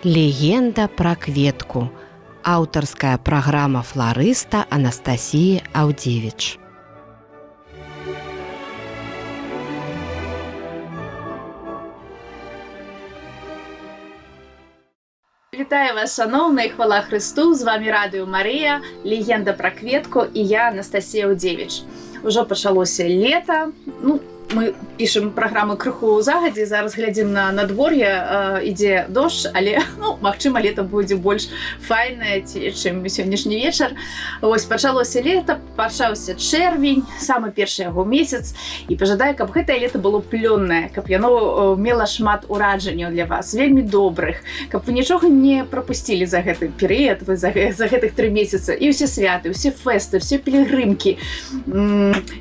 Легенда пра кветку. Аўтарская праграма фларыста Анастасіі Аўдзевіч. Вітаю вас, шановні, хвала Христу, з вами Радіо Марія, легенда про кветку і я, Анастасія Аўдзевіч. Уже пачалося лето, мы пішем праграму крыху ў загадзі, зараз глядзім на надвор'е, ідзе дождж, але, магчыма, лето будзе больш файнае, чым сённяшні вечар. Вось, пачалося лето, пачаўся чэрвень, самы першы яго месяц, і пажадаю, каб гэтае лето было плённае, каб яно мела шмат уражанняў для вас, вельмі добрых, каб вы нічога не прапусцілі за гэты перыяд, за гэтых 3 месяца, і ўсе святы, ўсе фэсты, ўсе пілігрымкі,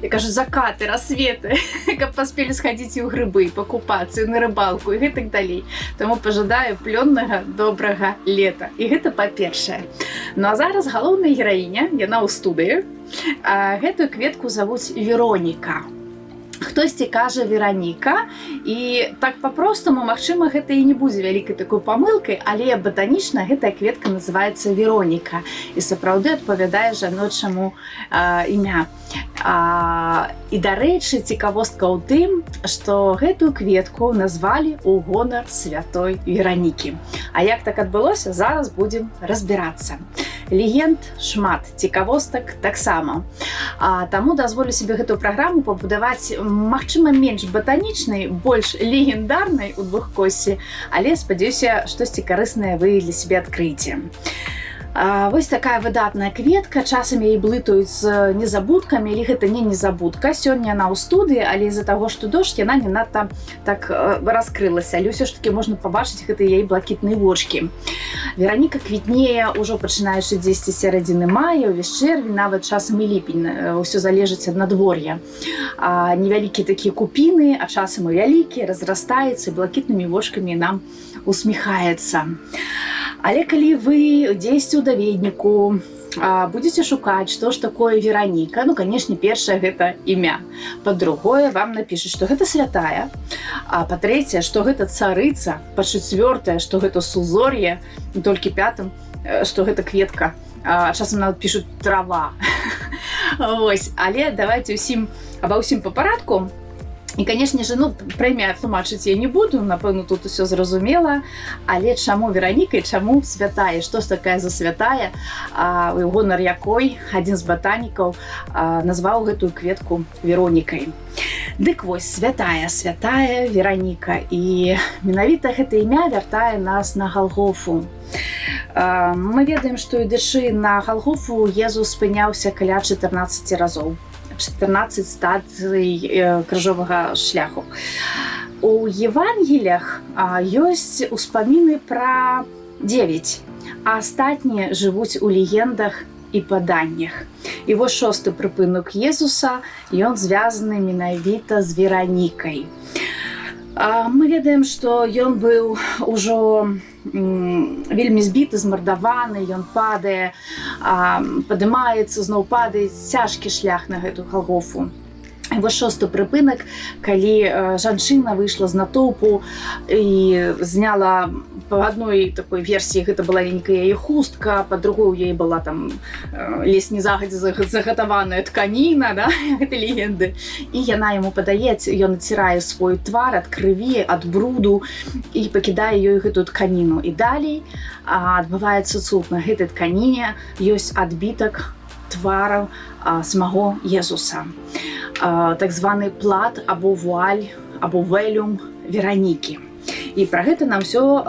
я кажу, закаты, рассветы, каб паспелі схадзіць і ў грыбы, пакупацца, на рыбалку і гэтак далей. Таму пажадаю плённага, добрага лета. І гэта па-першае. Ну а зараз галоўная гераіня, яна ў студыі. Гэтую кветку завуць Вероніка. Хтосьці кажа Вераніка, і так па-простаму, магчыма, гэта і не будзе вялікай такой памылкай, але батанічна гэтая кветка называецца Вероніка і сапраўды адпавядае жаночаму імя. І, дарэчы, цікавостка ў тым, што гэтую кветку назвалі ў гонар святой Веранікі. А як так адбылося, зараз будзем разбірацца. Легенд шмат, цікавостак таксама. Таму дазволю себе гэтую праграму пабудаваць, магчыма, менш батанічнай, больш легендарнай у двухкоссі, але спадзяюся, штосьці карыснае вы для сябе адкрыеце. Вось такая выдатная кветка, часам яе блытаюць з незабудкамі, але гэта не незабудка. Сёння яна ў студыі, але з-за таго, што дождж, яна не надта так раскрылася, але ўсё ж такі можна пабачыць гэтыя яе блакітныя вочкі. Вераніка квітнее ўжо пачынаючы дзесьці сярэдзіны мая, увесь чэрвень, нават часам і ліпень, ўсё залежыць ад надвор'я. Невялікія такія купіны, а часам і вялікія, разрастаецца і блакітнымі вочкамі нам усміхаецца. Але калі вы дзесьці ў даведніку будзеце шукаць, што ж такое Вераніка, канешне, першае гэта імя. Па-другое, вам напішуць, што гэта святая, а па-трэцяе, што гэта царыца, па-чацвёртае, што гэта сузор'е, толькі пятым, што гэта кветка. Часам нават пішуць трава. Вось, але давайте аба ўсім па парадку. І, канешне ж, прэмія тлумачыць я не буду, напэўна, тут усё зразумела, але чаму Вераніка і чаму святая? Што ж такая за святая, у гонар якой адзін з батанікаў назваў гэтую кветку Веронікай. Дык вось, святая Вераніка, і менавіта гэта імя вяртае нас на Галгофу. Мы ведаем, што ідучы на Галгофу, Езус спыняўся каля 14 разоў. 14 стадый крыжовага шляху. У Евангеліях ёсць успаміны пра 9, а астатнія жывуць у легендах і паданнях. І вось 6-й прыпынак Езуса, ён звязаны менавіта з Веранікай. Мы ведаем, што ён быў ужо вельмі збіты, змардаваны, ён падае, падымаецца, зноў падае, цяжкі шлях на гэту Галгофу. І вось 6-й прыпынак, калі жанчына выйшла з натоўпу і зняла, па адной такой версіі гэта была нейкая яе хустка, па другой у яе была там ледзь не загадзя загатаваная тканіна, гэтай легенды. І яна яму падаецца, ён ацірае свой твар ад крыві, ад бруду і пакідае ёй гэтую тканіну. І далей адбываецца цуд. На гэтай тканіне ёсць адбітак твараў самого Езуса. Так званы плат або вуаль, або велюм Веранікі. І пра гэта нам ўсё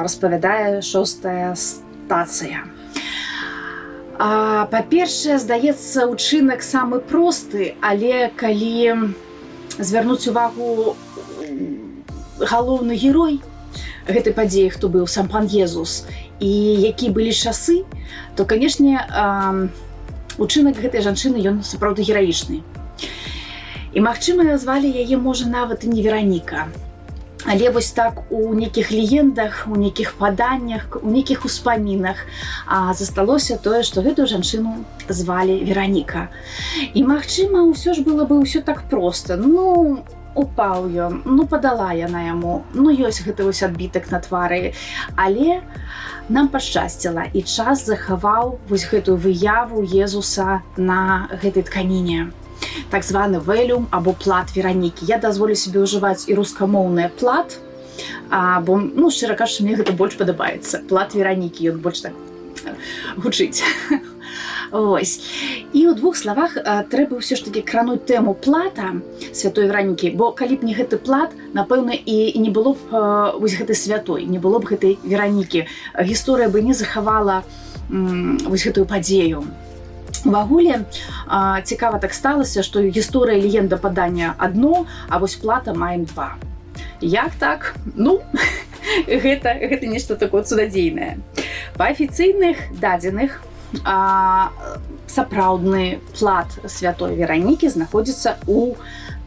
распавядае 6-я стацыя. Па-першае, здаецца, учынак самы просты, але калі звярнуць увагу галоўны герой гэтай падзеі, хто быў сам пан Езус, і які былі часы, то, канешне, учынак гэтай жанчыны, ён сапраўды гераічны. І, магчыма, назвалі яе, можа, нават і не Вераніка. Але вось так у нейкіх легендах, у нейкіх паданнях, у нейкіх успамінах засталося тое, што гэтую жанчыну звалі Вераніка. І, магчыма, ўсё ж было бы ўсё так проста. упаў ён, падала яна яму, ёсць гэты вось адбітак на твары, але нам пашчасціла, і час захаваў вось гэтую выяву Езуса на гэтай тканіне. Так званы вэлюм або плат Веранікі. Я дазволю сабе ўжываць і рускамоўны плат, бо, шчыра кажучы, мне гэта больш падабаецца. Плат Веранікі, ён больш так гучыць. Вось. І ў двух словах трэба ўсё ж такі крануць тэму плата святой Веранікі, бо калі б не гэты плат, напэўна, і не было б вось гэтай святой, не было б гэтай Веранікі. Гісторыя бы не захавала вось гэтую падзею. Увогуле, цікава так сталася, што гісторыя легенда падання адно, а вось плата маем два. Як так? Гэта нешта такое цудадзейнае. Па афіцыйных дадзеных, сапраўдны плат святой Веранікі знаходзіцца ў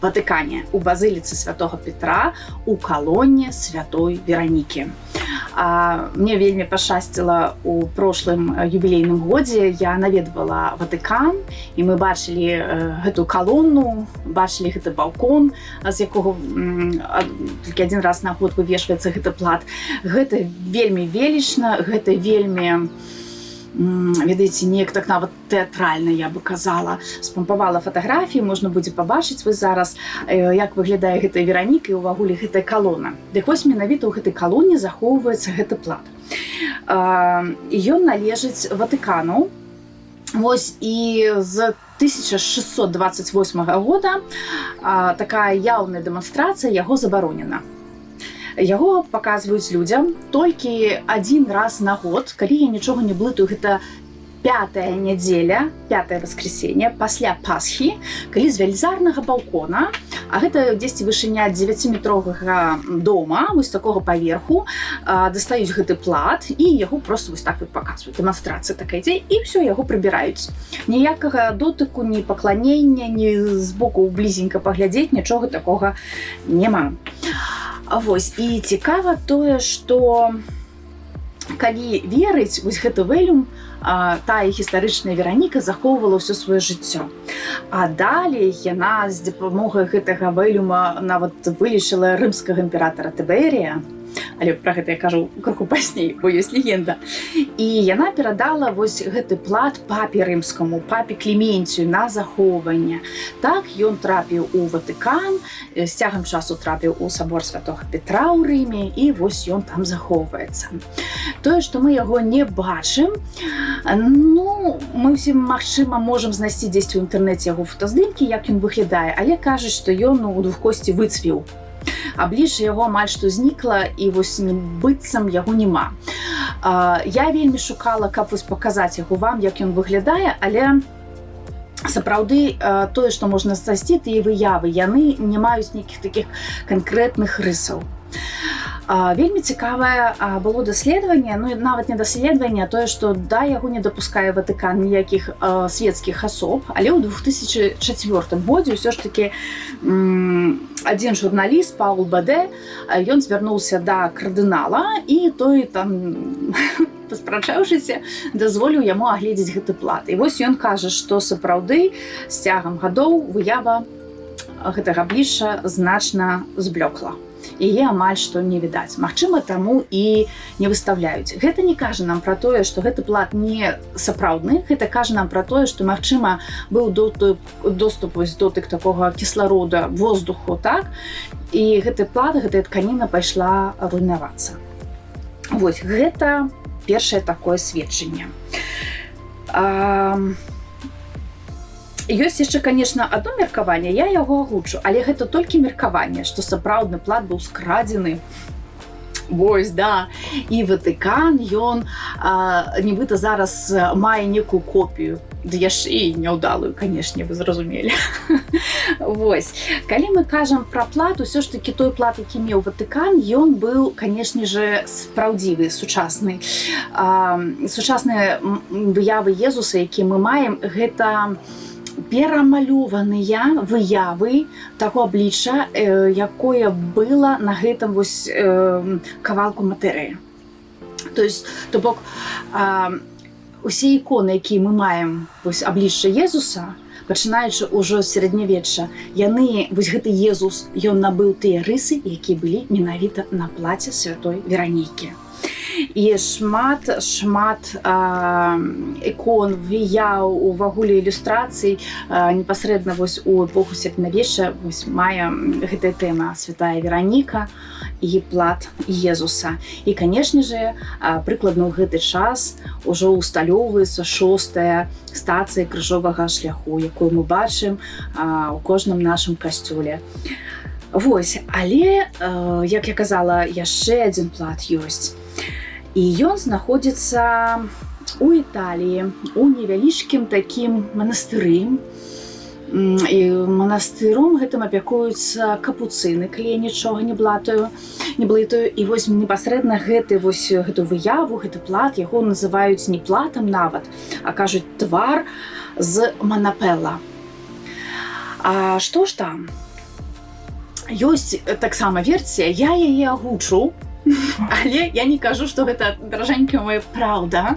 Ватыкане, у базыліцы святого Петра, у калоне святой Веранікі. Мне вельмі пашчасціла у прошлым юбілейным годзе, я наведвала Ватыкан, і мы бачылі гэту калону, бачылі гэты балкон, з якога толькі адзін раз на год вывешваецца гэты плат. Гэта вельмі велічна, гэта вельмі, ведаеце, неяк так нават тэатральна, я бы казала. Спампавала фатаграфіі, можна будзе пабачыць вы зараз, як выглядае гэтая Вераніка і ўвогуле гэтая калона. Дык вось менавіта ў гэтай калоне захоўваецца гэты плат. Ён належыць Ватыкану. Вось, і з 1628 года такая яўная дэманстрацыя яго забаронена. Яго паказваюць людзям толькі адзін раз на год, калі я нічога не блытаю, гэта 5-я нядзеля, 5-е воскресенье, пасля Пасхі, калі з велізарнага балкона, а гэта дзесьці вышыня 9-метровага дома, вось такога паверху, дастаюць гэты плат і яго проста вось так вот паказваюць. Дэманстрацыя такая ідзе, і ўсё, яго прыбіраюць. Ніякага дотыку, ні пакланення, ні з боку блізенька паглядзець, нічога такога няма. Вось, і цікава тое, што калі верыць, вось гэты вэлюм, тая гістарычная Вераніка захоўвала ўсё сваё жыццё. А далей яна з дапамогай гэтага вэлюма нават вылечыла рымскага імператара Тыберія, але пра гэта я кажу крыху пазней, бо ёсць легенда. І яна перадала вось гэты плат папе рымскаму, папе Клементію на захоўванне. Так, ён трапіў у Ватыкан, з цягам часу трапіў у сабор святога Петра ў Рыме, і вось ён там захоўваецца. Тое, што мы яго не бачым, мы ўсім, магчыма, можам знайсці дзесьці ў інтэрнэце яго фотаздымкі, як ён выглядае, але кажуць, што ён у двухкосці выцвіў. Аблічча яго амаль што знікла, і вось быццам яго няма. Я вельмі шукала, каб вось паказаць яго вам, як ён выглядае, але сапраўды тое, што можна знайсці, тыя выявы, яны не маюць нейкіх такіх канкрэтных рысаў. Вельмі цікавае было даследаванне, нават не даследаванне, а тое, што да яго не дапускае Ватыкан ніякіх светскіх асоб, але ў 2004 годзе ўсё ж такі адзін журналіст, Паул Баде, ён звярнуўся да кардынала, і той там, паспрачаўшыся, дазволіў яму агледзець гэты плат. І вось ён кажа, што сапраўды з цягам гадоў выява гэтага аблічча значна зблёкла. Яе амаль што не відаць. Магчыма, таму і не выстаўляюць. Гэта не кажа нам пра тое, што гэты плат не сапраўдны, гэта кажа нам пра тое, што, магчыма, быў доступ дотык такога кісларода, воздуху, так? І гэты плат, гэтая тканіна пайшла руйнавацца. Вось, гэта першае такое сведчанне. Ёсць яшчэ, конечно, одно меркаванне, я яго агучу, але гэта толькі меркаванне, што сапраўдны плат быў скрадзены. Вось, да. І Ватыкан, ён нібыта зараз мае некую копію. Да яшчэ і няўдалую, канешне, вы зразумелі. Вось. Калі мы кажам пра плат, усё ж такі той плат, які меў Ватыкан, ён быў, канешне же, спраўдзівы, сучасны. Сучасныя выявы Езуса, які мы маем, гэта перамалёваныя выявы таго аблічча, якое было на гэтым вось кавалку матэрыі. То бок, усе іконы, якія мы маем аблічча Езуса, пачынаючы ўжо з сярэднявечча, яны, гэты Езус, ён набыў тыя рысы, якія былі менавіта на плаце святой Веранікі. І шмат ікон, выяў, увогуле ілюстрацый непасрэдна у эпоху сярэднявечча мае гэтая тэма святая Вераніка і плат Езуса. І, канешне же, прыкладна ў гэты час ужо усталёўваецца 6-я стацыя крыжовага шляху, якую мы бачым у кожным нашым касцёле. Але, як я казала, яшчэ адзін плат ёсць. І ён знаходзіцца у Італіі, у невялічкім такім манастыры. І манастыром гэтым апякуюцца капуцыны, калі я нічога не блытаю. І непасрэдна гэту выяву, гэты плат, яго называюць не платам нават, а кажуць твар з манапела. А што ж там? Ёсць таксама версія, я яе агучу, але я не кажу, што гэта, даражэнькія моя, праўда.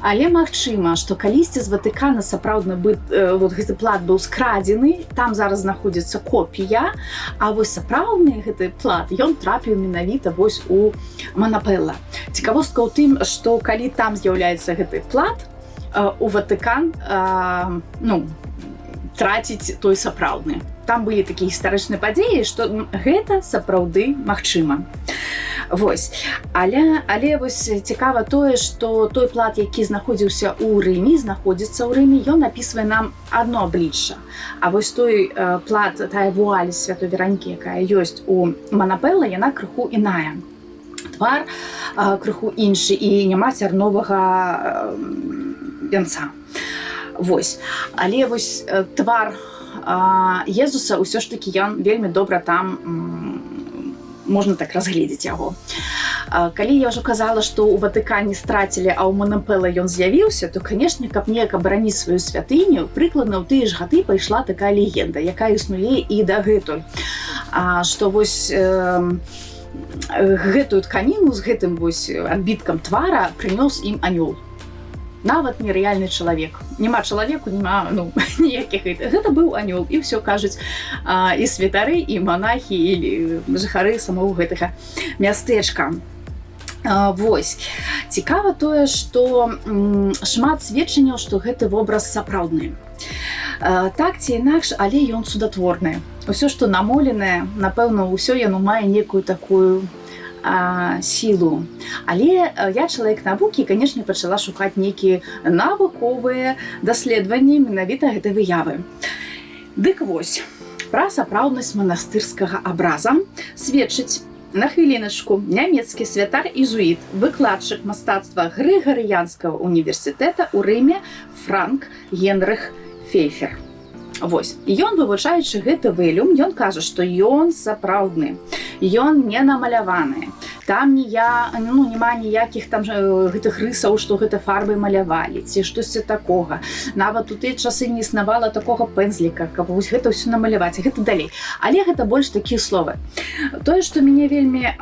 Але магчыма, што калісьці з Ватыкана сапраўдны гэты плат быў скрадзены, там зараз знаходзіцца копія, а сапраўдны гэты плат, ён трапіў менавіта у Манапелла. Цікавостка ў тым, што калі там з'яўляецца гэты плат, у Ватыкан траціць той сапраўдны. Там былі такія гістарычныя падзеі, што гэта сапраўды магчыма. Але цікава тое, што той плат, які знаходзіцца ў Рыме, ён апісвае нам адно аблічча. А той плат, тая вуаль святой Веранікі, якая ёсць у Манапелла, яна крыху іная. Твар крыху іншы і няма цярновага вянца. Але твар Езуса ўсё ж такі ён вельмі добра там можна так разгледзець яго. Калі я ўжо казала, што ў Ватыкане страцілі, а ў Манапелла ён з'явіўся, то, канешне, каб неяк абараніць сваю святыню, прыкладна ў тыя ж гады пайшла такая легенда, якая існуе і дагэтуль. Што гэтую тканіну з гэтым адбіткам твара прынёс ім анёл. Нават нерэальны чалавек. Няма чалавеку, няма ніякіх. Гэта быў анёл. І ўсё кажуць і святары, і манахі, і жыхары самого гэтага мястэчка. Цікава тое, што шмат сведчанняў, што гэты вобраз сапраўдны. Так ці інакш, але ён цудатворны. Усё, што намоленае, напэўна, усё яно мае некую такую сілу. Але я чалавек навукі, канешне, пачала шукаць нейкія навуковыя даследаванні менавіта гэтай выявы. Дык пра сапраўднасць манастырскага абраза сведчыць, на хвіліначку, нямецкі святар-езуіт, выкладчык мастацтва Грыгарыянскага універсітэта ў Рыме Франк Генрых Фейфер. І ён, вывучаючы гэты вэлюм, ён кажа, што ён сапраўдны. Ён не намаляваны. Там няма ніякіх там гэтых рысаў, што гэта фарбай малявалі, ці штосьці такога. Нават у тыя часы не існавала такога пэнзліка, каб гэта ўсё намаляваць. Гэта далей. Але гэта больш такія словы. Тое, што мяне вельмі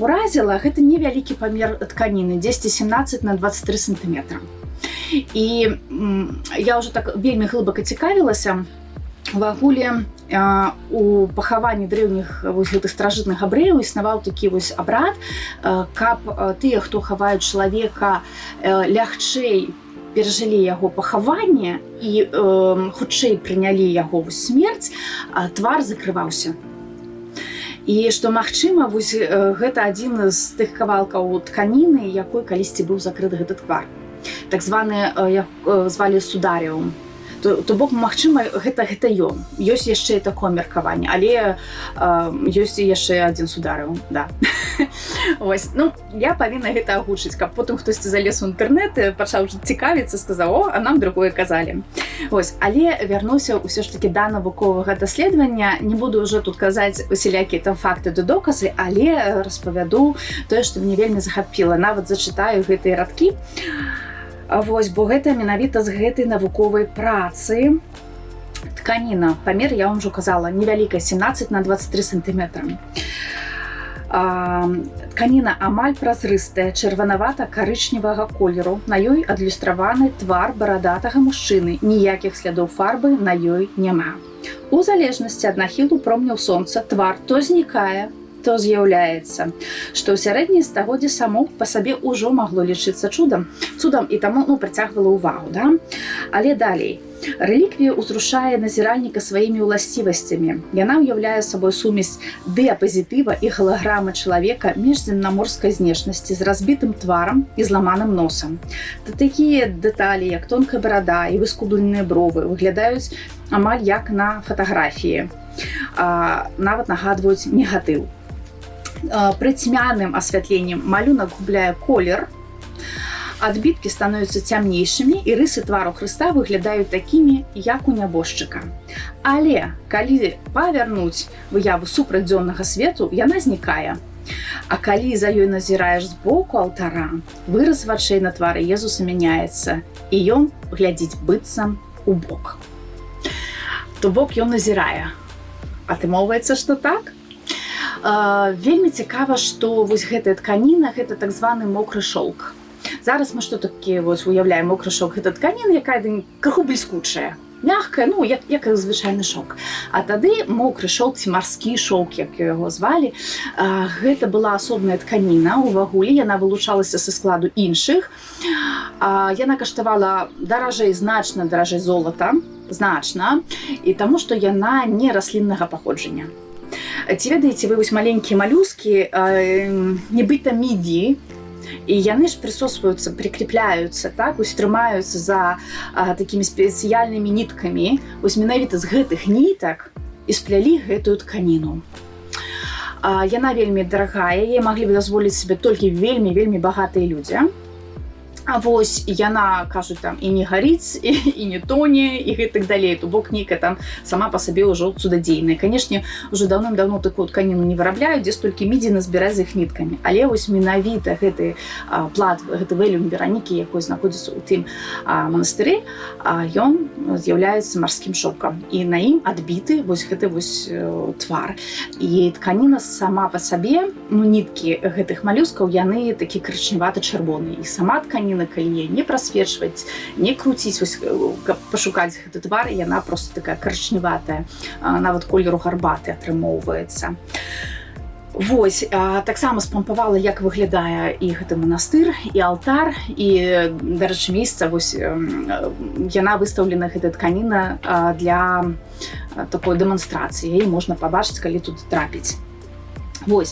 уразіла, гэта невялікі памер тканіны, 10-17 на 23 сантыметра. І я ўжо так вельмі глыбока цікавілася. Увогуле, у пахаванні древніх гэтых старажытных абрэяў існаваў такі абрад, каб тыя, хто хаваюць чалавека, лягчэй перажылі яго пахаванне і хутчэй прынялі яго смерць, твар закрываўся. І што, магчыма, гэта адзін з тых кавалкаў тканіны, якой калісьці быў закрыты гэты твар. Так званы звалі сударіум. То бок, магчыма, гэта ён. Ёсць яшчэ і такое меркаванне, але ёсць і яшчэ адзін сударыум, да. Я павінна гэта агучыць, каб потым хтосьці залез у інтэрнэт, пачаў цікавіцца, сказаў, а нам другое казалі. Але вярнуся ўсё ж такі да навуковага даследавання. Не буду ўжо тут казаць усялякія там факты ды доказы, але распавяду тое, што мне вельмі захапіла. Нават зачытаю гэтыя радкі. Бо гэта менавіта з гэтай навуковай працы. Тканіна, памер, я вам ужо казала, невялікая, 17 на 23 сантыметра. Тканіна амаль празрыстая, чырванавата-карычневага колеру. На ёй адлюстраваны твар барадатага мужчыны. Ніякіх слядоў фарбы на ёй няма. У залежнасці ад нахілу промняў сонца твар то знікае, то з'яўляецца, што ў сярэднія стагоддзі само па сабе ўжо магло лічыцца цудам і таму прыцягвала ўвагу. Да? Але далей. Рэліквія ўзрушае назіральніка сваімі ўласцівасцямі. Яна ўяўляе сабой сумесь дыапазітыва і галаграмы чалавека міжземнаморскай знешнасці з разбітым тварам і зламаным носам. Такія дэталі, як тонкая барада і выскубленыя бровы, выглядаюць амаль як на фатаграфіі. Нават нагадваюць негатыў. Пры цьмяным асвятленнем малюнак губляе колер, адбіткі становяцца цямнейшымі і рысы твару Хрыста выглядаюць такімі, як у нябожчыка. Але калі павярнуць выяву супраць дзённага свету, яна знікае. А калі за ёй назіраеш збоку алтара, выраз вачэй на твары Езуса мяняецца, і ён глядзіць быццам у бок. То бок ён назірае. Атрымоўваецца, што так? Вельмі цікава, што вось гэтая тканіна, гэта так званы мокры шоўк. Зараз мы што такі уяўляем мокры шоўк? Гэта тканіна, якая крыху бліскучая, мягкая, як звычайны шоўк. А тады мокры шоўк ці марскі шоўк, як яго звалі, гэта была асобная тканіна ў вагуле, яна вылучалася са складу іншых. Яна каштавала значна даражэй золата, значна, і таму, што яна не расліннага паходжання. Ці ведаеце вы вось маленькія малюскі, нібыта мідіі, і яны ж прысосваюцца, прикрепляюцца, так, трымаюцца за такімі спецыяльнымі ніткамі. Вось менавіта з гэтых нітак і сплялі гэтую тканіну. Яна вельмі дарагая, яе маглі б дазволіць сабе толькі вельмі багатыя людзі. А вось яна, кажуць, там і не гарыць, і не тоне, і гэтак далей. То бок нейкая там сама па сабе ўжо цудадзейная. Канешне, ўжо даўным-даўно такую тканіну не вырабляюць, дзе столькі мідзі назбіраць з іх ніткамі. Але вось менавіта гэты плат, гэты вэлюм Веранікі, якой знаходзіцца ў тым манастыры, ён з'яўляецца марскім шоўкам. І на ім адбіты вось гэты вось твар. І тканіна сама па сабе, ніткі гэтых малюскаў, яны такі карычневата-чырвоныя. І сама тканіна, калі яе не прасвечваць, не круціць, каб пашукаць гэты твар, яна проста такая карычневатая, нават колеру гарбаты атрымоўваецца. Вось, таксама спампавала, як выглядае і гэты манастыр, і алтар, і, дарэчы, месца, вось, яна выстаўлена, гэта тканіна, для такой дэманстрацыі. Яе можна пабачыць, калі тут трапіць. Вось.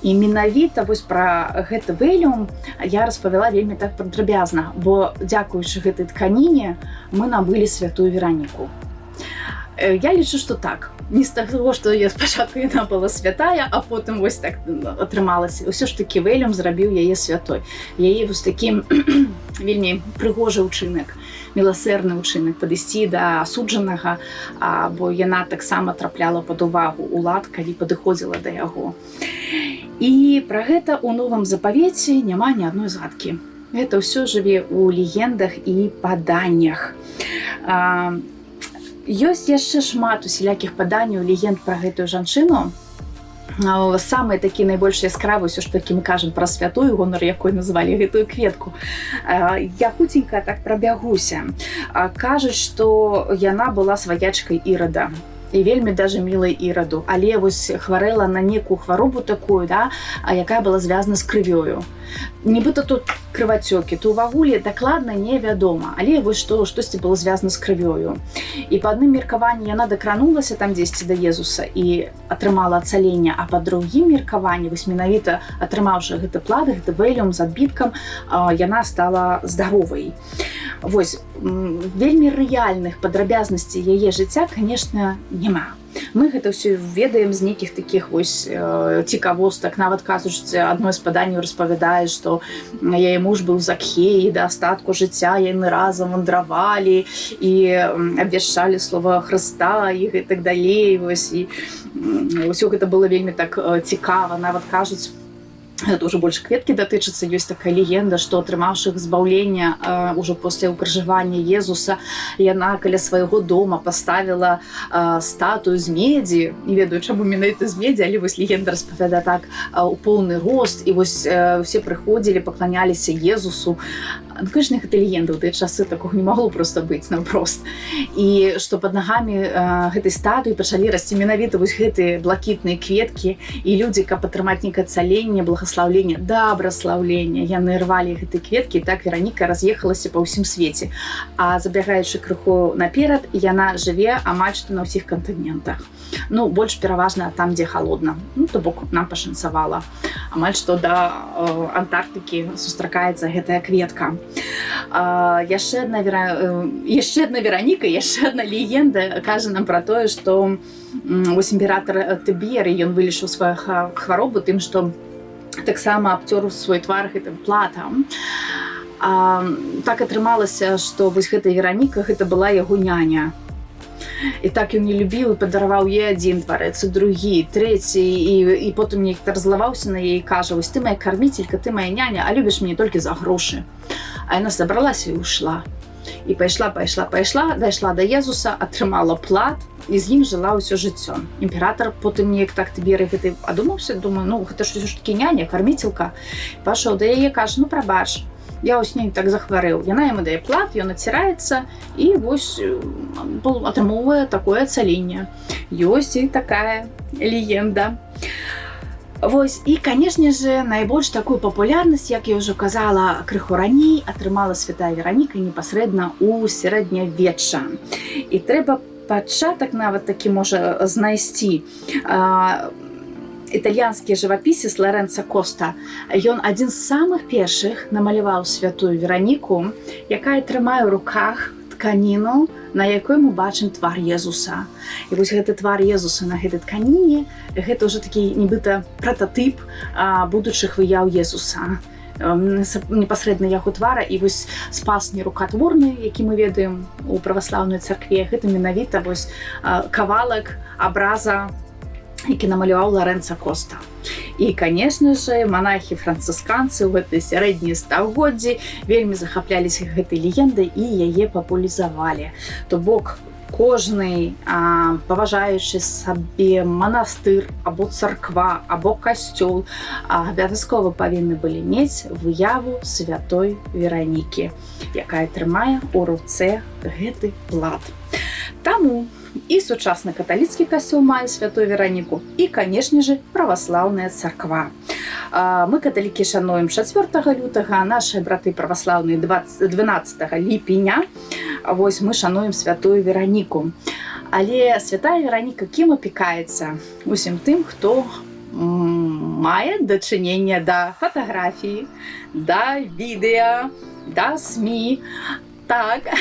І менавіта вось пра гэты вэлюм я распавяла вельмі так падрабязна, бо дзякуючы гэтай тканіне мы набылі святую Вераніку. Я лічу, што так. Не з таго, што спачатку яна была святая, а потым вось так атрымалася. Усё ж такі вэлюм зрабіў яе святой. Яе вось такі вельмі прыгожы ўчынак, міласэрны ўчынак падысці да асуджанага, бо яна таксама трапляла пад увагу улад, калі падыходзіла да яго. І пра гэта ў Новым Запавеце няма ні адной згадкі. Гэта ўсё жыве ў легендах і паданнях. Ёсць яшчэ шмат усялякіх паданняў, легенд пра гэтую жанчыну. Самыя такія найбольш яскравыя, ўсё ж такі мы кажам пра святую, гонар якой назвалі гэтую кветку. Я хуценька так прабягуся. Кажуць, што яна была сваячкай Ірада. І вельмі даже мілай Іраду. Але вось хварэла на некую хваробу такую, да, якая была звязана з крывёю. Нібыта тут крывацёкі, то ўвагуле дакладна невядома, але вось штосьці было звязана з крывёю. І па адным меркаванні яна дакранулася там дзесьці да Езуса і атрымала ацаленне, а па другім меркаванні, вось менавіта атрымаўшы гэты плат, гэты вэлюм з адбіткам, яна стала здаровай. Вось, вельмі рэальных падрабязнасцей яе жыцця, канешне, няма. Мы гэта ўсё ведаем з нейкіх такіх вось цікавостак. Нават кажуць, адно з паданняў распавядае, што яе муж быў з Закхеі, да астатку жыцця яны разам вандравалі і абвяшчалі слова Хрыста і гэтак далей. Вось, і ўсё гэта было вельмі так цікава. Нават кажуць, это уже больше кветкі датычыцца, ёсць такая легенда, што атрымаўшы збаўлення ўжо пасля ўкрыжавання Езуса, яна каля свайго дома паставіла статую з медзі, не ведаю, чаму менавіта з медзі, але вось легенда распавядае так, у поўны рост, і вось усе прыходзілі, пакланяліся Езусу. Ну, конечно, гэта легенда, ў тыя часы такога не магло проста быць наўпрост. І што пад нагамі гэтай статуі пачалі расці менавіта вось гэтыя блакітныя кветкі, і людзі, каб атрымаць нейкае цаленне, благаслаўленне, дабраслаўленне, яны рвалі гэтыя кветкі, і так Вераніка раз'ехалася па ўсім свеце. А забягаючы крыху наперад, яна жыве амаль што на ўсіх кантынентах. Ну, больш пераважна там, дзе халодна. Ну, то бок нам пашанцавала. Амаль што да Антарктыкі сустракаецца гэтая кветка. Яшчэ адна Вераніка, яшчэ адна легенда кажа нам пра тое, што вось імператар Тыберый, ён вылечыў сваю хваробу тым, што таксама абцёр свой твар гэтым платам. Так атрымалася, што вось гэтая Вераніка, гэта была яго няня. І так ён не любіў і падараваў ей адзін тварэц, і другі, трэці, і потым нехта разлаваўся на яе і кажа: вось ты моя карміцелька, ты моя няня, а любіш мяне толькі за грошы. А яна забралася і ушла. І пайшла, дайшла да Езуса, атрымала плат, і з ім жыла ўсё жыццё. Імператар потым неяк так Тыберый гэты адумаўся, думаю, ну гэта ж усё ж такі няня, карміцелка. Пашоў да яе, кажа: ну прабач, я вось неяк так захварэў. Яна яму дае плат, ён аціраецца, і вось атрымоўвае такое ацаленне. Ёсць і такая легенда. Вось, і, канешне же, найбольш такую папулярнасць, як я ўжо казала крыху раней, атрымала святая Вераніка непасрэдна ў сярэднявечча. І трэба пачатак нават такі можа знайсці. Італьянскі жывапісец Лоренцо Коста, ён адзін з самых першых намаляваў святую Вераніку, якая трымае ў руках тканіну, на якой мы бачым твар Езуса. І вось гэты твар Езуса на гэтай тканіне, гэта ўжо такі нібыта прататып будучых выяў Езуса. Непасрэдна яго твара, і вось спас нерукатворны, які мы ведаем у праваслаўнай царкве, гэта менавіта вось кавалак абраза, які намаляваў Лоренцо Коста. І, канешне ж, манахі-францысканцы ў гэтай сярэднія стагоддзі вельмі захапляліся гэтай легендай і яе папулярызавалі. То бок, кожны паважаючы сабе манастыр, або царква, або касцёл абавязкова павінны былі мець выяву святой Веранікі, якая трымае ў руцэ гэты плат. Таму і сучасны каталіцкі касцёл мае святую Вераніку, і, канешне же, праваслаўная царква. Мы, каталікі, шануем 4 лютага, нашыя браты праваслаўныя 12 ліпеня. Вось мы шануем святую Вераніку. Але святая Вераніка кім апікаецца? Усім тым, хто мае дачыненне да фатаграфіі, да відэа, да СМІ. Так,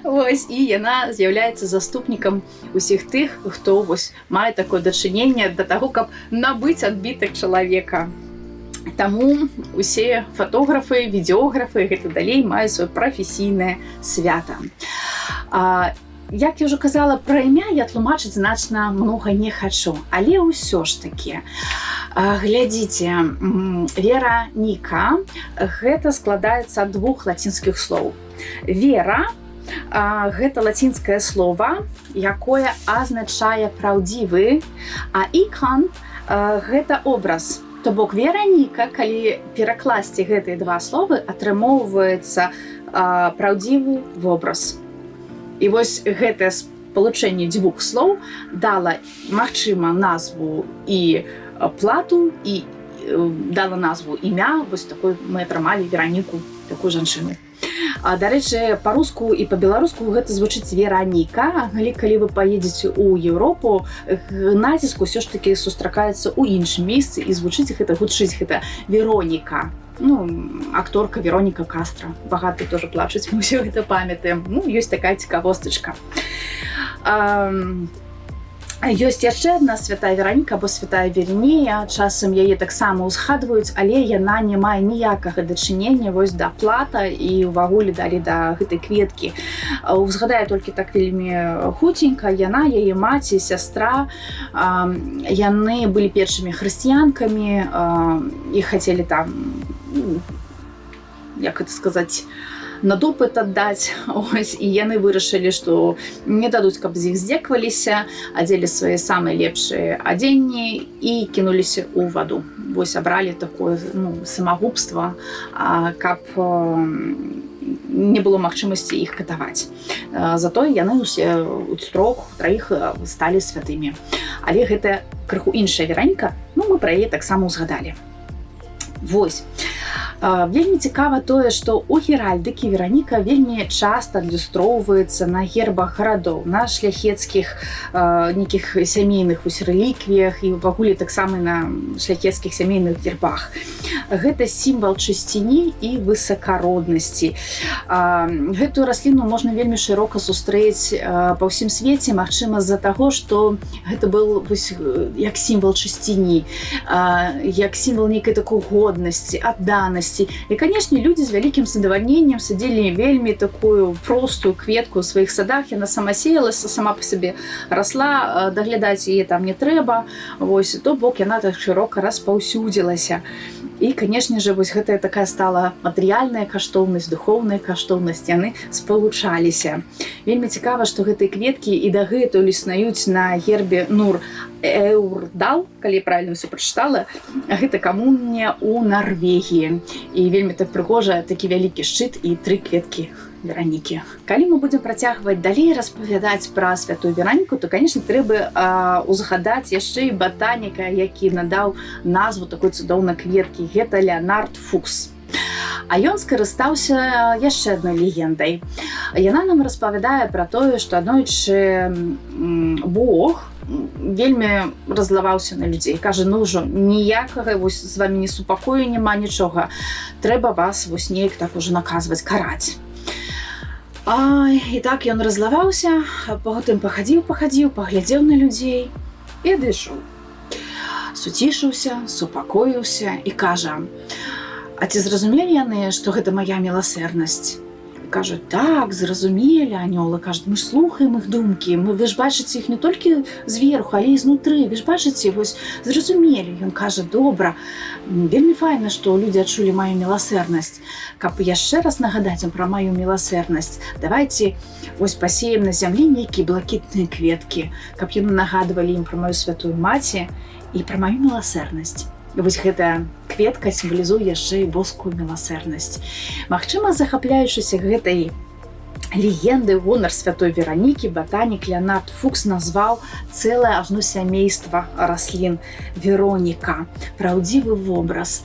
вось, і яна з'яўляецца заступнікам усіх тых, хто вось мае такое дачыненне да таго, каб набыць адбітак чалавека. Таму усе фатографы, відеографы, гэта далей маюць сваё прафесійнае свята. Як я ўжо казала пра імя, я тлумачыць значна многа не хачу, але ўсё ж такі. Глядзіце, Вераніка, гэта складаецца ад двух лацінскіх слоў. Вера – гэта лацінскае слова, якое азначае праўдзівы, а ікан – гэта образ. То бок Вераніка, калі перакласці гэтыя два словы, атрымоўваецца праўдзівы вобраз. І вось гэтае спалучэнне дзвюх слоў дала, магчыма, назву і плату, і дала назву імя, вось такой мы атрымалі Вераніку, такую жанчыну. Дарэчы, па-руску і па-беларуску гэта звучыць Вераніка, але калі вы паедзеце ў Еўропу, націск усё ж такі сустракаецца ў іншым месцы, і звучыць гэта, гучыць гэта Вероніка. Ну, акторка Вероніка Кастра. Багаты тоже плачуць, мы ўсё гэта памятаем. Ну, ёсць такая цікавостачка. Ёсць яшчэ адна святая Вераніка або святая Верінея, часам яе таксама ўзгадваюць, але яна не мае ніякага дачынення вось да плата і ўвагуле далі да гэтай кветкі. Узгадае толькі так вельмі хуценька, яна, яе маці, сястра, яны былі першымі хрысціянкамі, іх хацелі там, як гэта сказаць, на допыт аддаць, ось, і яны вырашылі, што не дадуць, каб з іх здзекваліся, адзелі свае самыя лепшыя адзенні і кінуліся ў ваду. Вось абралі такое самагубства, каб не было магчымасці іх катаваць. Затое яны ўсе траіх сталі святымі. Але гэта крыху іншая Вераніка, мы пра яе таксама ўзгадалі. Вось. Вельмі цікава тое, што ў геральдыкі Вераніка вельмі часта адлюстроўваецца на гербах гарадоў, на шляхецкіх нейкіх сямейных рэліквіях і ўвагуле таксама на шляхецкіх сямейных гербах. Гэта сімвал чысціні і высакароднасці. Гэтую расліну можна вельмі шырока сустрэць па ўсім свеце, магчыма з-за таго, што гэта был як сімвал чысціні, як сімвал нейкай такой годнасці, адданасці. І, канешне, людзі з вялікім задавальненнем садзілі вельмі такую простую кветку ў сваіх садах. Яна сама сеялася, сама па сабе расла, даглядаць яе там не трэба. Вось, то бок яна так шырока распаўсюдзілася. І, канешне же, вось гэтая такая стала матэрыяльная каштоўнасць, духоўная каштоўнасць, яны спалучаліся. Вельмі цікава, што гэтыя кветкі і дагэтуль існуюць на гербе Нур-Эурдал, калі правільна ўсё прачытала, гэта камуня ў Нарвегіі. І вельмі так прыгожа, такі вялікі шчыт і 3 кветкі Веранікі. Калі мы будзем працягваць далей распавядаць пра святую Вераніку, то, канешне, трэба узгадаць яшчэ і батаніка, які надаў назву такой цудоўнай кветкі. Гэта Леанард Фукс. А ён скарыстаўся яшчэ адной легендай. Яна нам распавядае пра тое, што аднойчы Бог вельмі разлаваўся на людзей. Кажа, ўжо ніякага з вамі не супакою няма нічога. Трэба вас неяк так ужо наказваць, караць. І так ён разлаваўся, потым пахадзіў, паглядзеў на людзей і адышоў. Суцішыўся, супакоіўся і кажа: «А ці зразумелі яны, што гэта мая міласэрнасць?» Кажа: «Так, зразумелі, анёлы». Кажа: «Мы ж слухаем іх думкі, вы ж бачыце іх не толькі зверху, але і знутры, вы ж бачыце, вось зразумелі». Ён кажа: «Добра, вельмі файна, што людзі адчулі маю міласэрнасць. Каб яшчэ раз нагадаць ім пра маю міласэрнасць, давайце вось пасеем на зямлі нейкія блакітныя кветкі, каб яны нагадвалі ім пра маю святую маці і пра маю міласэрнасць». Вось гэта кветка сімвалізуе яшчэ і боскую міласэрнасць. Магчыма, захапляючыся гэтай легендай гонар святой Веранікі, батанік Леанард Фукс назваў цэлае ажно сямейства раслін Вероніка. Праўдзівы вобраз.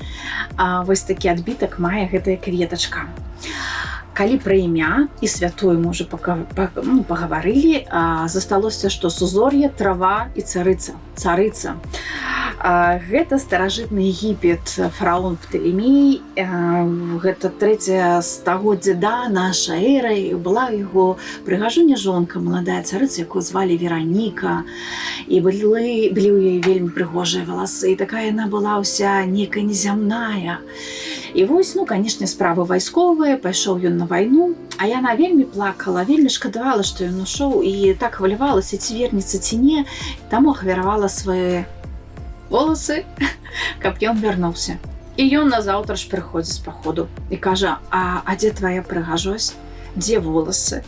Вось такі адбітак мае гэтая кветачка. Калі пра імя і святую мы ўжо пагаварылі, засталося, што сузор'е, трава і царыца. Гэта старажытны Егіпет, фараон Пталемей. Гэта 3 стагоддзе да нашай эры. Была яго прыгажуня жонка, маладая царыца, якую звалі Вераніка. І былі ў яе вельмі прыгожыя валасы. Такая яна была ўся нейкая незямная. І вось, канешне, справы вайсковыя, пайшоў ён на вайну, а яна вельмі плакала, вельмі шкадавала, што ён ушоў, і так хвалявалася, ці вернецца, ці не, таму ахвяравала свае воласы, каб ён вярнуўся. І ён назаўтра ж прыходзіць з паходу і кажа: «А дзе твая прыгажосць? Дзе воласы?»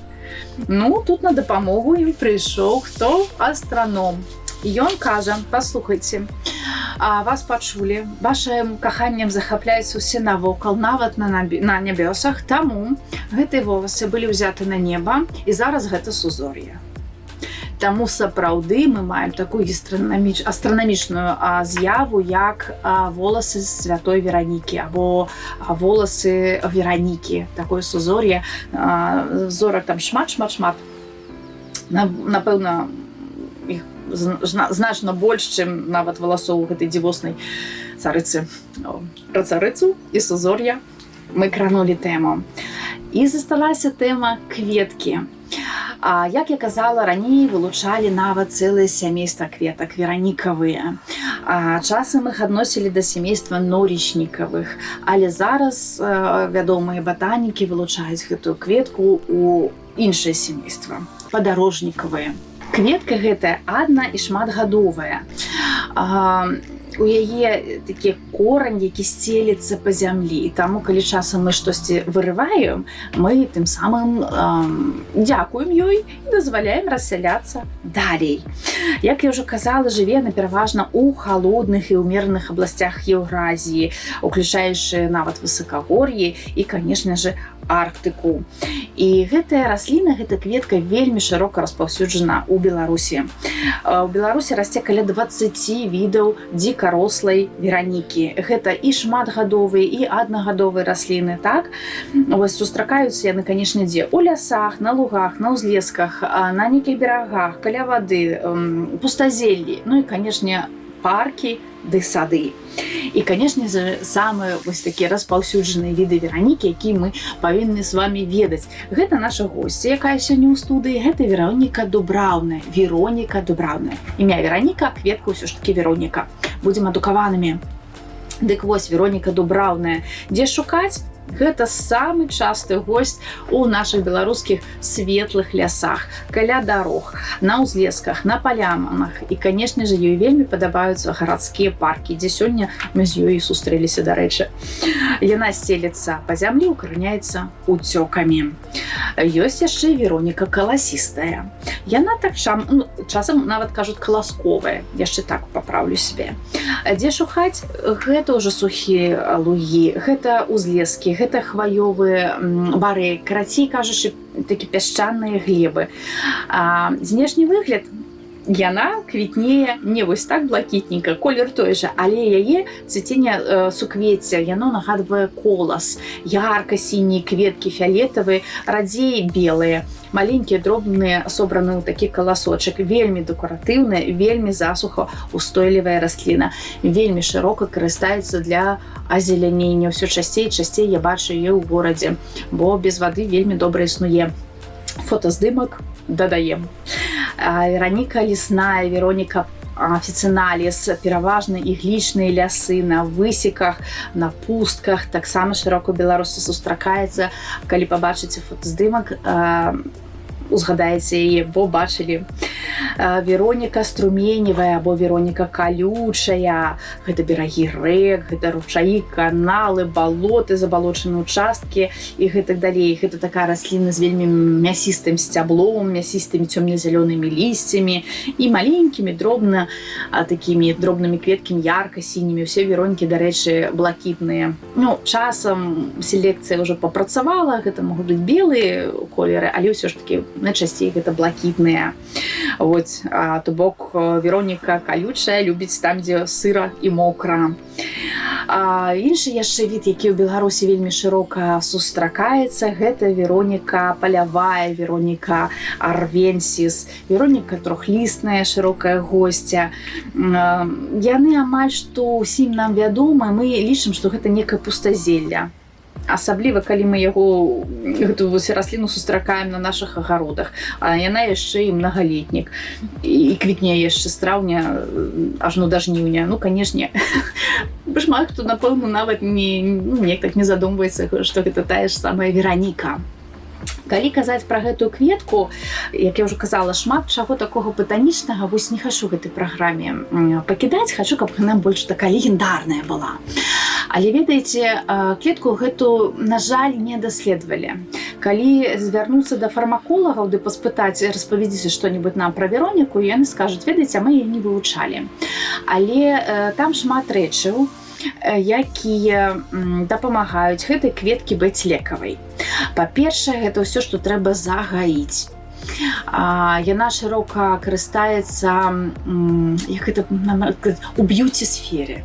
Тут на дапамогу ім прыйшоў хто? Астраном. І ён кажа: «Паслухайце, вас пачулі, вашым каханнем захапляюцца ўсе навокал, нават на нябёсах, таму гэтыя воласы былі ўзяты на неба, і зараз гэта сузор'е. Таму сапраўды мы маем такую астранамічную з'яву, як воласы святой Веранікі або воласы Веранікі. Такое сузор'е, зорак там шмат. Напэўна, іх значна больш, чым нават валасоў гэтай дзівоснай царыцы. Пра царыцу і сузор'я мы кранулі тэму. І засталася тэма кветкі. Як я казала, раней вылучалі нават цэлае сямейства кветак веранікавыя. Часам іх адносілі да сямейства норічнікавых, але зараз вядомыя батанікі вылучаюць гэтую кветку у іншае сямейства, падарожнікавыя. Кветка гэтая адна і шматгадовая. У яе такі корань, які сцелецца па зямлі. І таму, калі часам мы штосьці вырываем, мы тым самым дзякуем ёй і дазваляем рассяляцца далей. Як я ўжо казала, жыве яна пераважна ў халодных і ўмераных абласцях Еўразіі, уключаючы нават высакагор'і і, канешне же, Арктыку. І гэтая расліна, гэта кветка вельмі шырока распаўсюджана ў Беларусі. У Беларусі расце каля 20 відаў дзікарослай веранікі. Гэта і шматгадовыя, і аднагадовыя расліны, так? Вось сустракаюцца яны, канешне, дзе? У лясах, на лугах, на ўзлесках, на нейкіх берагах, каля вады, пустазеллі, ну і, канешне, паркі ды сады. І, канешне, самыя вось такія распаўсюджаныя віды веранікі, якія мы павінны з вамі ведаць. Гэта наша госця, якая сёння ў студыі, гэта Вероніка Дубраўная. Вероніка Дубраўная. Імя Вераніка, кветка ўсё ж такі Вероніка. Будзем адукаванымі. Дык вось, Вероніка Дубраўная. Дзе шукаць? Гэта самы часты госць у нашых беларускіх светлых лясах, каля дарог, на ўзлесках, на палянах. І, канешне же, ёй вельмі падабаюцца гарадскія паркі, дзе сёння мы з ёй сустрэліся, дарэчы. Яна сцелецца па зямлі, укараняецца уцёкамі. Ёсць яшчэ Вероніка каласістая. Яна так часам нават кажуць каласковая, яшчэ так папраўлю сябе. Дзе шукаць? Гэта ўжо сухія лугі, гэта ўзлескі, гэта хваёвыя бары, карацей кажучы, такі пясчаныя глебы. Знешні выгляд, яна квітнее не вось так блакітненька, колер той жа, але яе цвіценне суквецця, яно нагадвае колас. Ярка-сінія кветкі, фіолетавыя, радзей белыя, маленькія, дробныя, собраныя ў такі каласочак. Вельмі дэкаратыўная, вельмі засухаўстойлівая расліна. Вельмі шырока карыстаецца для азелянення. Ўсё часцей і часцей я бачу яе ў горадзе, бо без вады вельмі добра існуе. Фотаздымак дадаем. Вероніка лесная, Вероніка офіцыналіс, пераважна іглічныя лясы на высеках, на пустках, таксама шырока ў Беларусі сустракаецца. Калі пабачыце фотаздымак, узгадаеце яе, бо бачылі. Вероніка струменевая або Вероніка калючая, гэта берагі рэк, гэта ручаі, каналы, балоты, забалочаныя участкі і гэтак далей. Гэта такая расліна з вельмі мясістым сцяблом, мясістымі цёмна-зялёнымі лісцямі і маленькімі, такімі дробнымі кветкамі, ярка-сінімі. Усе веронікі, дарэчы, блакітныя. Ну, часам селекцыя ўжо папрацавала, гэта могуць быць белыя колеры, але ўсё ж такі найчасцей гэта блакітныя. Вот, то бок Вероніка калючая, любіць там, дзе сыра і мокра. Іншы яшчэ від, які ў Беларусі вельмі шырока сустракаецца, гэта Вероніка палявая, Вероніка арвенсіс, Вероніка трохлістная, шырокая госця. Яны амаль што ўсім нам вядомы, мы лічым, што гэта некае пустазелля. Асабліва, калі мы гэту расліну сустракаем на нашых агародах. Яна яшчэ і мнагалетнік. І квітне яшчэ з траўня ажно да жніўня. Ну, канешне, шмат хто, напэўна, нават неяк не задумваецца, што гэта тая ж самая Вераніка. Калі казаць пра гэтую кветку, як я ўжо казала, шмат чаго такога батанічнага, вось не хачу гэтай праграме пакідаць, хачу, каб яна больш такая легендарная была. Але, ведаеце, кветку гэту, на жаль, не даследавалі. Калі звярнуцца да фармаколагаў, ды паспытаць, распавядзіце што-небудзь нам пра Вероніку, яны скажуць, ведаеце, мы яе не вывучалі. Але там шмат рэчаў, якія дапамагаюць гэтай кветкі быць лекавай. Па-першае, гэта ўсё, што трэба загаіць. Яна шырока карыстаецца у б'юці-сфере.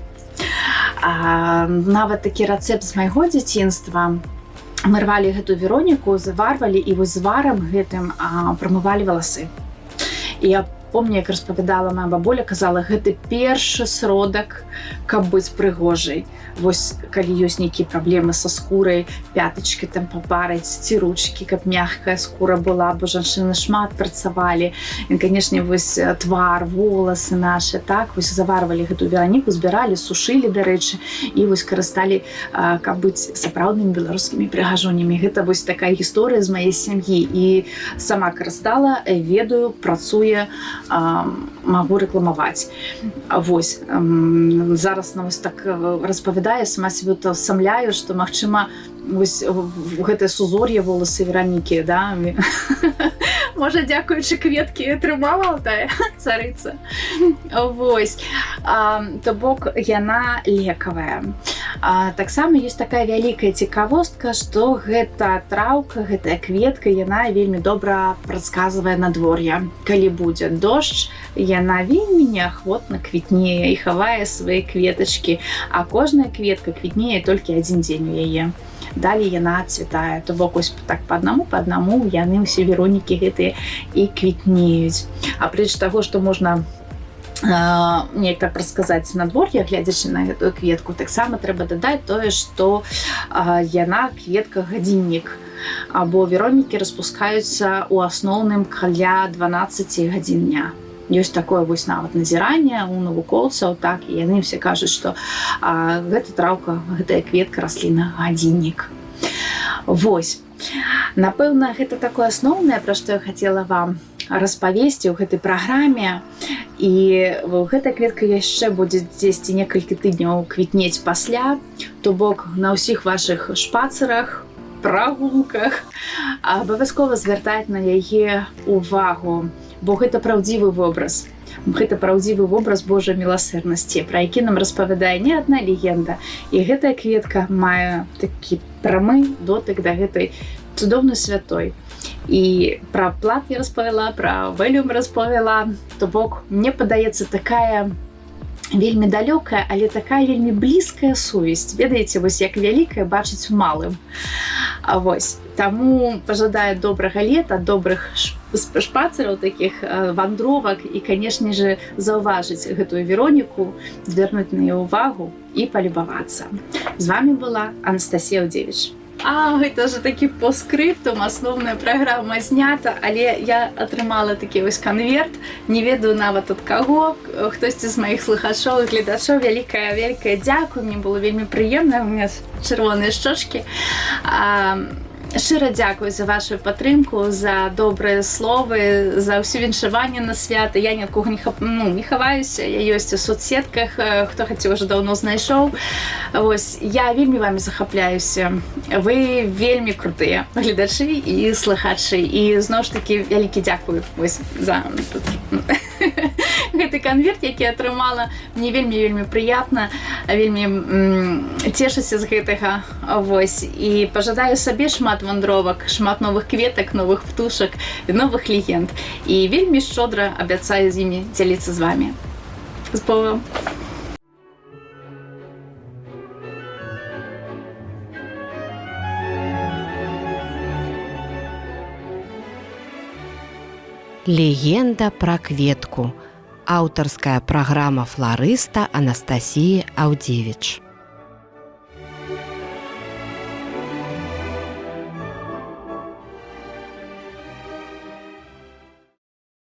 Нават такі рэцэпт з майго дзяцінства. Мы рвалі гэту Вероніку, заварвалі і вось зварам гэтым прамывалі валасы. І помню, як распавядала моя бабуля, казала, гэта першы сродак, каб быць прыгожай. Вось калі ёсць нейкія праблемы са скурай, пятачкі там папарыць, ці ручкі, каб мягкая скура была, бо жанчыны шмат працавалі. І, канешне, вось твар, воласы нашы, так, вось заварвалі гэту вераніку, збіралі, сушылі, дарэчы, і вось карысталі, каб быць сапраўднымі беларускімі прыгажонямі. Гэта вось такая гісторыя з маёй сям'і. І сама карыстала, ведаю, працуе, магу рэкламаваць. Вось, зараз на вось так распавядаю, сама себе ўсамляю, што, магчыма, вось гэтае сузор'е воласы Веранікі, да, можа, дзякуючы кветкі атрымала тая царыца. Вось, то бок яна лекавая. Таксама ёсць такая вялікая цікавостка, што гэта траўка, гэтая кветка, яна вельмі добра прадказвае надвор'е. Калі будзе дождж, яна вельмі неахвотна квітнее і хавае свае кветачкі, а кожная кветка квітнее толькі адзін дзень у яе. Далей яна адцвітае, то бок ось так па аднаму яны ўсе веронікі гэтыя і квітнеюць. Апроч таго, што можна неяк так расказаць надвор'е, глядзячы на гэтую кветку, таксама трэба дадаць тое, што яна кветка-гадзіннік, або веронікі распускаюцца ў асноўным каля 12 гадзін дня. Ёсць такое вось нават назіранне у навукоўцаў, так, і яны все кажуць, што гэта траўка, гэтая кветка, расліна, гадзіннік. Вось. Напэўна, гэта такое асноўнае, пра што я хацела вам распавесці ў гэтай праграме. І гэтая кветка яшчэ будзе дзесьці некалькі тыдняў квітнець пасля, то бок на ўсіх вашых шпацырах, прагулках абавязкова звяртаць на яе увагу, бо гэта праўдзівы вобраз. Гэта праўдзівы вобраз Божай міласэрнасці, пра які нам распавядае не адна легенда. І гэтая кветка мае такі прамы дотык да гэтай цудоўнай святой. І пра плат я распавяла, пра вэлюм распавяла, то бок мне падаецца такая вельмі далёкая, але такая вельмі блізкая сувязь. Ведаеце, вось як вялікае бачыць у малым. Вось, таму пажадаю добрага лета, добрых шпацыраў, такіх вандровак і, канешне же, заўважыць гэтую Вероніку, звярнуць на яе ўвагу і палюбавацца. З вамі была Анастасія Аўдзевіч. Гэта же такі постскрыптум, асноўная праграма знята, але я атрымала такі вось канверт, не ведаю нават ад каго, хтосьці з маіх слухачоў і гледачоў, вялікае дзякуй, мне было вельмі прыемна, у меня чырвоныя шчочкі. Шчыра дзякую за вашу падтрымку, за добрыя словы, за ўсё віншаванне на свята. Я ні ад кого не хаваюся, я ёсць у соцсетках, хто хацеў уже даўно знайшоў. Вось, я вельмі вамі захапляюся. Вы вельмі крутыя гледачы і слухачы. І зноў ж такі вялікі дзякую вось за гэты канверт, які атрымала. Мне вельмі прыятна, вельмі цешуся з гэтага. Вось, і пажадаю сабе шмат вандровак, шмат новых кветак, новых птушак, новых легенд. І вельмі шчодра абяцаю з імі дзяліцца з вамі. З Богом! Легенда пра кветку. Аўтарская праграма фларыста Анастасіі Аўдзевіч.